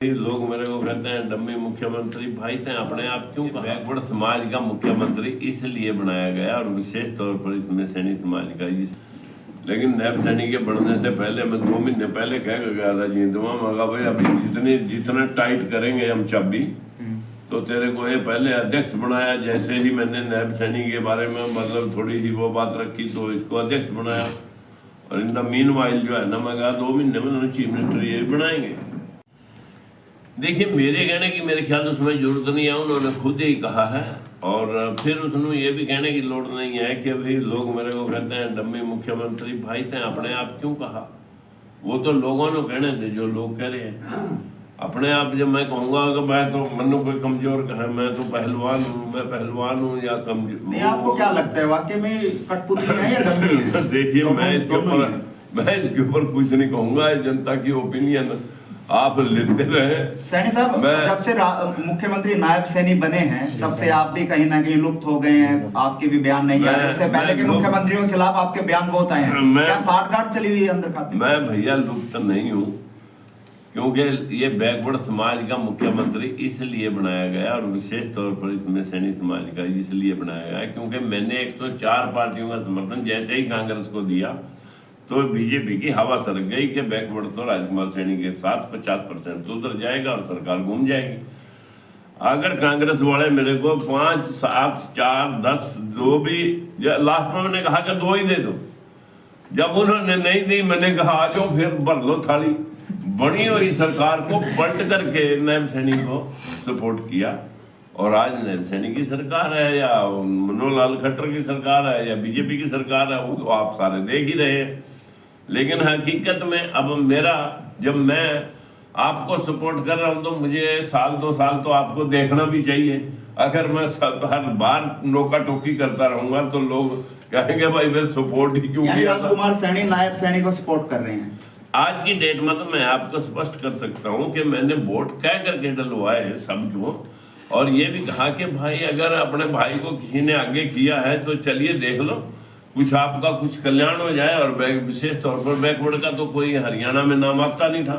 लोग मेरे को कहते हैं डम्मी मुख्यमंत्री। भाई ते अपने आप क्यों बैकवर्ड समाज का मुख्यमंत्री इसलिए बनाया गया और विशेष तौर पर इसमें सैनी समाज का ही। लेकिन नैब सैनी के बढ़ने से पहले मैं 2 महीने पहले कह गया था जींदुआ मगा भाई अभी जितना टाइट करेंगे हम चाबी तो तेरे को ये पहले अध्यक्ष बनाया। जैसे ही मैंने नैब सैनी के बारे में मतलब थोड़ी सी वो बात रखी तो इसको अध्यक्ष बनाया और इन द मीन वाइल जो है ना मैं कहा 2 महीने में चीफ मिनिस्टर ये बनाएंगे। देखिए मेरे कहने की मेरे ख्याल उसमें जरूरत नहीं है, उन्होंने खुद ही कहा है। और फिर उसने ये भी कहने की लोड़ नहीं है कि भाई लोग मेरे को कहते हैं डम्मी मुख्यमंत्री। भाई ते अपने आप क्यों कहा, वो तो लोगों ने कहने थे जो लोग कह रहे हैं। अपने आप जब मैं कहूँगा कि मैं तो मनु कोई कमजोर कहे मैं तो पहलवान हूँ, मैं पहलवान हूँ या कमजोर। नहीं, आपको क्या लगता है वाकई में कठपुतली है या डम्मी है? देखिए तो मैं इसके ऊपर कुछ नहीं कहूँगा, जनता की ओपिनियन आप लेते रहे। सैनी साहब जब से मुख्यमंत्री नायब सैनी बने हैं तब से आप भी कहीं ना कहीं लुप्त हो गए हैं, आपके भी बयान नहीं आए। इससे पहले के मुख्यमंत्रियों के खिलाफ आपके बयान बहुत आए हैं, क्या साठगांठ चली हुई है अंदर खाते? मैं भैया लुप्त नहीं हूँ, क्योंकि ये बैकवर्ड समाज का मुख्यमंत्री इसलिए बनाया गया और विशेष तौर पर इसमें सैनी समाज का इसलिए बनाया गया क्योंकि मैंने 104 पार्टियों का समर्थन जैसे ही कांग्रेस को दिया तो बीजेपी की हवा सरक गई कि बैकवर्ड तो राजकुमार सैनी के साथ 50% तो उधर जाएगा और सरकार घूम जाएगी। अगर कांग्रेस वाले मेरे को 5, 7, 4, 10 2 भी लास्ट में मैंने कहा कि 2 ही दे दो। जब उन्होंने नहीं दी मैंने कहा आ जाओ फिर भर लो थाली। बनी हुई सरकार को पलट करके नैब सैनी को सपोर्ट किया और आज नैब सैनी की सरकार है या मनोहर लाल खट्टर की सरकार है या बीजेपी की सरकार है वो तो आप सारे देख ही रहे हैं। लेकिन हकीकत में अब मेरा जब मैं आपको सपोर्ट कर रहा हूं तो मुझे 1-2 साल तो आपको देखना भी चाहिए। अगर मैं हर बार नोका टोकी करता रहूंगा तो लोग कहेंगे भाई फिर सपोर्ट ही क्यों किया। राजकुमार सैनी नायब सैनी को सपोर्ट कर रहे हैं आज की डेट में, तो मैं आपको स्पष्ट कर सकता हूं कि मैंने वोट कह करके डलवाए हैं सबको और ये भी कहा कि भाई अगर अपने भाई को किसी ने आगे किया है तो चलिए देख लो कुछ आपका कुछ कल्याण हो जाए। और विशेष तौर पर बैकवर्ड का तो कोई हरियाणा में नाम आता नहीं था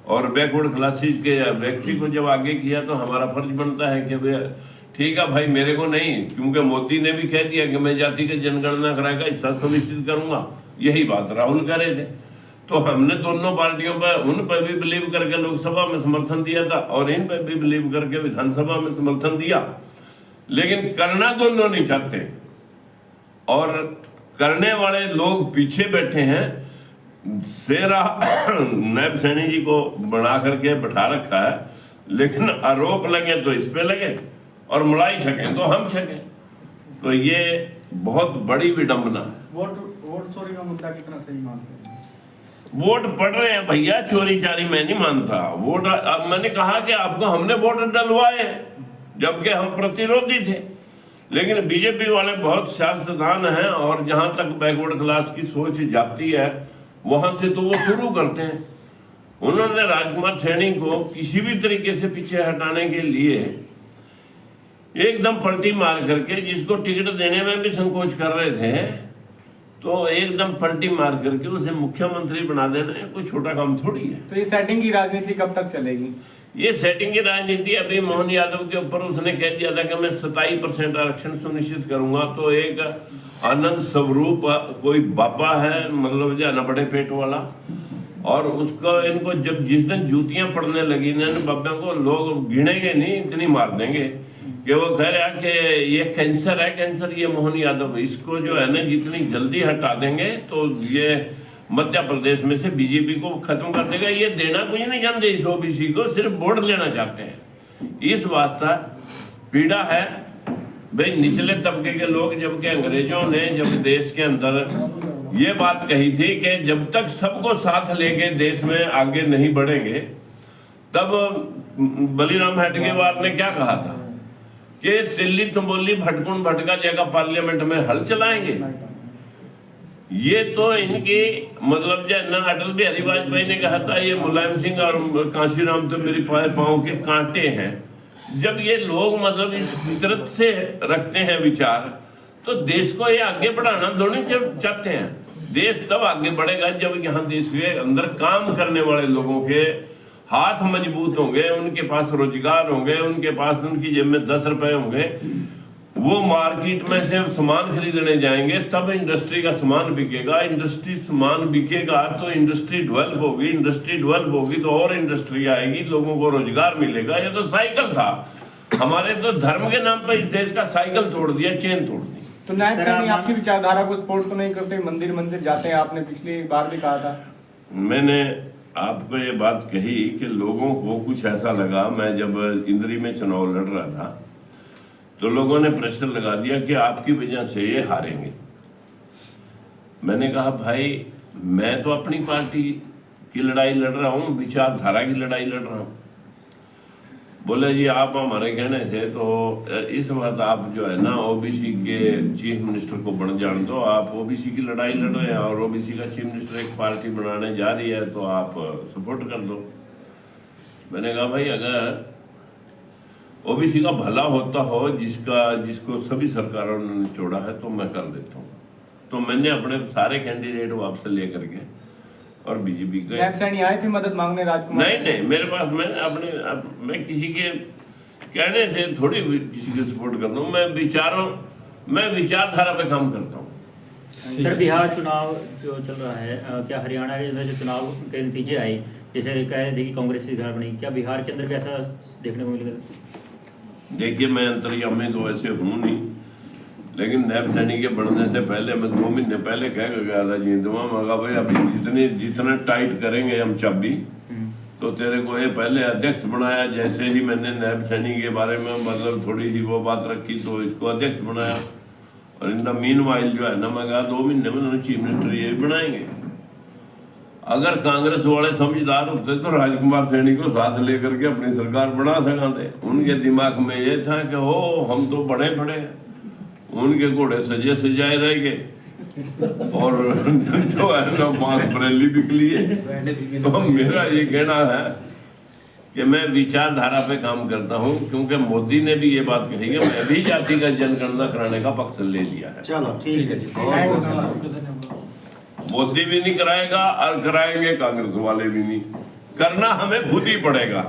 और बैकवर्ड क्लासेस के व्यक्ति को जब आगे किया तो हमारा फर्ज बनता है कि भाई ठीक है भाई मेरे को नहीं, क्योंकि मोदी ने भी कह दिया कि मैं जाति की जनगणना कराएगा हिस्सा सुनिश्चित करूंगा, यही बात राहुल कह रहे थे। तो हमने दोनों पार्टियों पर उन पर भी बिलीव करके लोकसभा में समर्थन दिया था और इन पर भी बिलीव करके विधानसभा में समर्थन दिया। लेकिन करना दोनों नहीं चाहते और करने वाले लोग पीछे बैठे हैं। सेरा नैब सैनी जी को बना करके बैठा रखा है, लेकिन आरोप लगे तो इस पे लगे और मुड़ाई छके तो हम छके। तो ये बहुत बड़ी विडंबना है। वोट चोरी का मुद्दा कितना सही मानते हैं? वोट पड़ रहे हैं भैया, चोरी चारी मैं नहीं मानता। वोट अब मैंने कहा कि आपको हमने वोट डलवाए जबकि हम प्रतिरोधी थे, लेकिन बीजेपी वाले बहुत सियासतदान हैं और जहां तक बैकवर्ड क्लास की सोच जाती है वहां से तो वो शुरू करते हैं। उन्होंने राजकुमार सैनी को किसी भी तरीके से पीछे हटाने के लिए एकदम पलटी मार करके, जिसको टिकट देने में भी संकोच कर रहे थे तो एकदम पलटी मार करके उसे मुख्यमंत्री बना देना कोई छोटा काम थोड़ी है। तो ये सेटिंग की राजनीति कब तक चलेगी? ये सेटिंग की राजनीति अभी मोहन यादव के ऊपर उसने कह दिया था कि मैं 27% आरक्षण सुनिश्चित करूंगा। तो एक आनंद स्वरूप कोई बाबा है मतलब जो न बड़े पेट वाला, और उसको इनको जब जिस दिन जूतियां पड़ने लगी ना बाबा को लोग गिनेंगे नहीं, इतनी मार देंगे कि वो कह रहा कि ये कैंसर है, कैंसर ये मोहन यादव, इसको जो है ना जितनी जल्दी हटा देंगे तो ये मध्य प्रदेश में से बीजेपी को खत्म कर देगा। ये देना कुछ नहीं जानते इस ओबीसी को, सिर्फ वोट लेना चाहते हैं। इस वास्ता पीड़ा है भाई निचले तबके के लोग। जबकि अंग्रेजों ने जब देश के अंदर ये बात कही थी कि जब तक सबको साथ लेके देश में आगे नहीं बढ़ेंगे, तब बलीराम हेडगेवार ने क्या कहा था कि दिल्ली तुंबोली भटकुन भटका जगह पार्लियामेंट में हल चलाएंगे। ये तो इनकी मतलब जो ना अटल बिहारी वाजपेयी ने कहा था ये मुलायम सिंह और कांशीराम तो मेरी पाँव के कांटे हैं। जब ये लोग मतलब इस फितरत से रखते हैं विचार तो देश को ये आगे बढ़ाना दोनों चाहते हैं। देश तब आगे बढ़ेगा जब यहाँ देश के अंदर काम करने वाले लोगों के हाथ मजबूत होंगे, उनके पास रोजगार होंगे, उनके पास उनकी जेब में 10 रुपए होंगे, वो मार्केट में से सामान खरीदने जाएंगे, तब इंडस्ट्री का सामान बिकेगा। इंडस्ट्री सामान बिकेगा तो इंडस्ट्री डेवलप होगी, इंडस्ट्री डेवलप होगी तो और इंडस्ट्री आएगी, लोगों को रोजगार मिलेगा। ये तो साइकिल था, हमारे तो धर्म के नाम पर इस देश का साइकिल तोड़ दिया, चेन तोड़ दी। तो नायब सैनी आपकी विचारधारा को सपोर्ट तो नहीं करते, मंदिर मंदिर जाते हैं, आपने पिछली बार भी कहा था। मैंने आपको ये बात कही कि लोगों को कुछ ऐसा लगा, मैं जब इंद्री में चुनाव लड़ रहा था तो लोगों ने प्रेशर लगा दिया कि आपकी वजह से ये हारेंगे। मैंने कहा भाई मैं तो अपनी पार्टी की लड़ाई लड़ रहा हूँ, विचारधारा की लड़ाई लड़ रहा हूँ। बोले जी आप हमारे कहने से तो इस वक्त आप जो है ना ओबीसी के चीफ मिनिस्टर को बन जान दो, आप ओबीसी की लड़ाई लड़ रहे हैं और ओबीसी का चीफ मिनिस्टर एक पार्टी बनाने जा रही है तो आप सपोर्ट कर दो। मैंने कहा भाई अगर ओबीसी का भला होता हो जिसको सभी सरकारों ने निचोड़ा है तो मैं कर देता हूँ। तो मैंने अपने सारे कैंडिडेट वापस ले करके और बीजेपी के। नायब सैनी आए थे मदद मांगने राजकुमार? नहीं मेरे पास मैं किसी के कहने से थोड़ी किसी को सपोर्ट करता हूँ, मैं विचारधारा पे काम करता हूँ। सर बिहार चुनाव जो चल रहा है, क्या हरियाणा के अंदर जो चुनाव के नतीजे आए, जैसे कह रहे थे कि कांग्रेस की सरकार बनी, क्या बिहार के अंदर भी ऐसा देखने को मिलेगा? देखिए मैं अंतर्यामी तो वैसे हूँ नहीं, लेकिन नायब सैनी के बढ़ने से पहले मैं 2 महीने पहले कह के गया था जींदवा मगा भाई अभी जितना टाइट करेंगे हम चाबी तो तेरे को ये पहले अध्यक्ष बनाया। जैसे ही मैंने नायब सैनी के बारे में मतलब थोड़ी सी वो बात रखी तो इसको अध्यक्ष बनाया, और इन द मीन वाइल जो है ना मैं कहा 2 महीने में चीफ मिनिस्टर ये बनाएंगे। अगर कांग्रेस वाले समझदार होते तो राजकुमार सैनी को साथ लेकर के अपनी सरकार बना सकते। उनके दिमाग में ये था कि हो हम तो बड़े बड़े, उनके घोड़े सजे सजाए रह गए और जो है ना मांस बरेली बिकली है। तो मेरा ये कहना है कि मैं विचारधारा पे काम करता हूँ, क्योंकि मोदी ने भी ये बात कही है मैं भी जाति का जनगणना कराने का पक्ष ले लिया है। चलो ठीक है जी, मोदी भी नहीं कराएगा और कराएंगे कांग्रेस वाले भी नहीं, करना हमें खुद ही पड़ेगा।